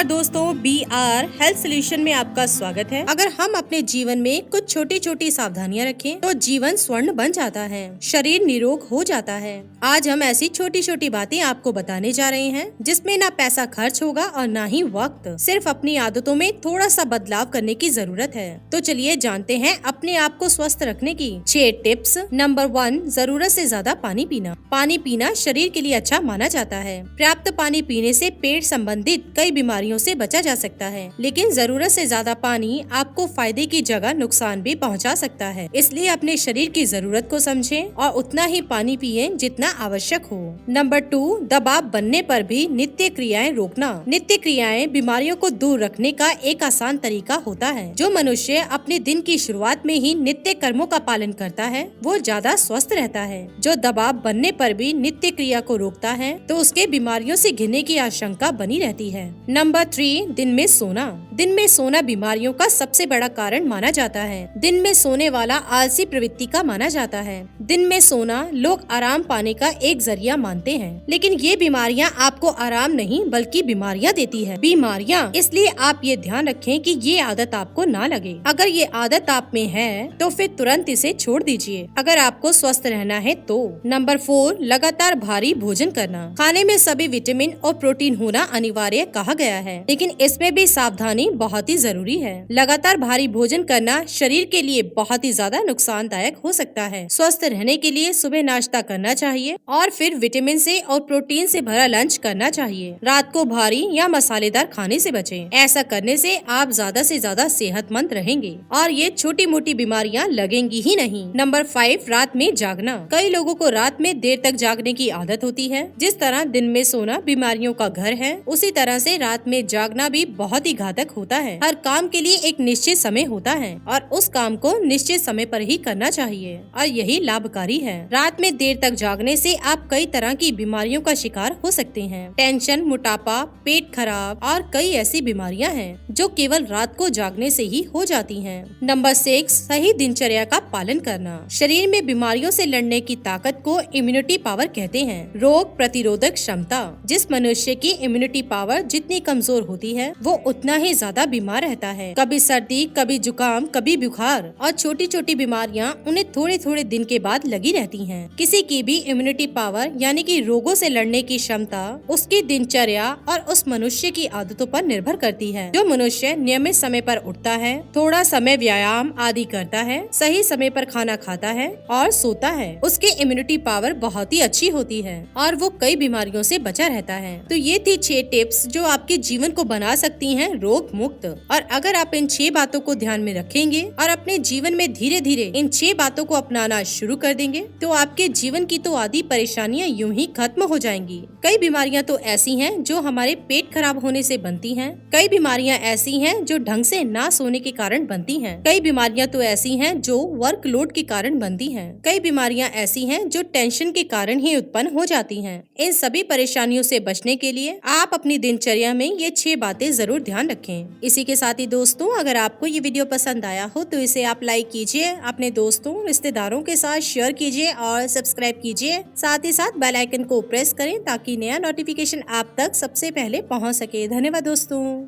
दोस्तों, BR health solution में आपका स्वागत है। अगर हम अपने जीवन में कुछ छोटी छोटी सावधानियां रखें तो जीवन स्वर्ण बन जाता है, शरीर निरोग हो जाता है। आज हम ऐसी छोटी छोटी बातें आपको बताने जा रहे हैं जिसमें ना पैसा खर्च होगा और ना ही वक्त। सिर्फ अपनी आदतों में थोड़ा सा बदलाव करने की जरूरत है। तो चलिए जानते हैं अपने आप को स्वस्थ रखने की 6 टिप्स। नंबर 1, जरूरत से ज्यादा पानी पीना। पानी पीना शरीर के लिए अच्छा माना जाता है। पर्याप्त पानी पीने से पेट संबंधित कई बीमारियों से बचा जा सकता है, लेकिन जरूरत से ज्यादा पानी आपको फायदे की जगह नुकसान भी पहुंचा सकता है। इसलिए अपने शरीर की जरूरत को समझें और उतना ही पानी पिएं जितना आवश्यक हो। नंबर 2, दबाव बनने पर भी नित्य क्रियाएं रोकना। नित्य क्रियाएं बीमारियों को दूर रखने का एक आसान तरीका होता है। जो मनुष्य अपने दिन की शुरुआत में ही नित्य कर्मों का पालन करता है वो ज्यादा स्वस्थ रहता है। जो दबाव बनने पर भी नित्य क्रिया को रोकता है तो उसके बीमारियों से घिरने की आशंका बनी रहती है। नंबर 3, दिन में सोना। दिन में सोना बीमारियों का सबसे बड़ा कारण माना जाता है। दिन में सोने वाला आलसी प्रवृत्ति का माना जाता है। दिन में सोना लोग आराम पाने का एक जरिया मानते हैं, लेकिन ये बीमारियां आपको आराम नहीं बल्कि बीमारियां देती है। बीमारियां, इसलिए आप ये ध्यान रखें कि ये आदत आपको ना लगे। अगर ये आदत आप में है तो फिर तुरंत इसे छोड़ दीजिए अगर आपको स्वस्थ रहना है तो। नंबर 4, लगातार भारी भोजन करना। खाने में सभी विटामिन और प्रोटीन होना अनिवार्य कहा गया है, लेकिन इसमें भी सावधानी बहुत ही जरूरी है। लगातार भारी भोजन करना शरीर के लिए बहुत ही ज्यादा नुकसानदायक हो सकता है। स्वस्थ रहने के लिए सुबह नाश्ता करना चाहिए और फिर विटामिन से और प्रोटीन से भरा लंच करना चाहिए। रात को भारी या मसालेदार खाने से बचें। ऐसा करने से आप ज्यादा से ज्यादा सेहतमंद रहेंगे और ये छोटी मोटी बीमारियां लगेंगी ही नहीं। नंबर 5, रात में जागना। कई लोगों को रात में देर तक जागने की आदत होती है। जिस तरह दिन में सोना बीमारियों का घर है, उसी तरह से रात में जागना भी बहुत ही घातक होता है। हर काम के लिए एक निश्चित समय होता है और उस काम को निश्चित समय पर ही करना चाहिए और यही लाभकारी है। रात में देर तक जागने से आप कई तरह की बीमारियों का शिकार हो सकते हैं। टेंशन, मोटापा, पेट खराब और कई ऐसी बीमारियां हैं जो केवल रात को जागने से ही हो जाती हैं। नंबर 6, सही दिनचर्या का पालन करना। शरीर में बीमारियों से लड़ने की ताकत को इम्यूनिटी पावर कहते हैं। रोग प्रतिरोधक क्षमता। जिस मनुष्य की इम्यूनिटी पावर जितनी कमजोर होती है वो उतना ही ज्यादा बीमार रहता है। कभी सर्दी, कभी जुकाम, कभी बुखार और छोटी छोटी बीमारियां उन्हें थोड़े थोड़े दिन के बाद लगी रहती हैं। किसी की भी इम्यूनिटी पावर यानी कि रोगों से लड़ने की क्षमता उसकी दिनचर्या और उस मनुष्य की आदतों पर निर्भर करती है। जो मनुष्य नियमित समय पर उठता है, थोड़ा समय व्यायाम आदि करता है, सही समय पर खाना खाता है और सोता है, उसकी इम्यूनिटी पावर बहुत ही अच्छी होती है और वो कई बीमारियों से बचा रहता है। तो ये थी 6 टिप्स जो आपके जीवन को बना सकती हैं रोग मुक्त। और अगर आप इन 6 बातों को ध्यान में रखेंगे और अपने जीवन में धीरे धीरे इन 6 बातों को अपनाना शुरू कर देंगे तो आपके जीवन की तो आधी परेशानियां यूं ही खत्म हो जाएंगी। कई बीमारियां तो ऐसी हैं जो हमारे पेट खराब होने से बनती हैं। कई बीमारियां ऐसी हैं जो ढंग से ना सोने के कारण बनती हैं। कई बीमारियां तो ऐसी हैं जो वर्कलोड के कारण बनती हैं। कई बीमारियां ऐसी हैं जो टेंशन के कारण ही उत्पन्न हो जाती हैं। इन सभी परेशानियों से बचने के लिए आप अपनी दिनचर्या में ये 6 बातें जरूर ध्यान रखें। इसी के साथ ही दोस्तों, अगर आपको ये वीडियो पसंद आया हो तो इसे आप लाइक कीजिए, अपने दोस्तों रिश्तेदारों के साथ शेयर कीजिए और सब्सक्राइब कीजिए। साथ ही साथ बेल आइकन को प्रेस करें ताकि नया नोटिफिकेशन आप तक सबसे पहले पहुंच सके। धन्यवाद दोस्तों।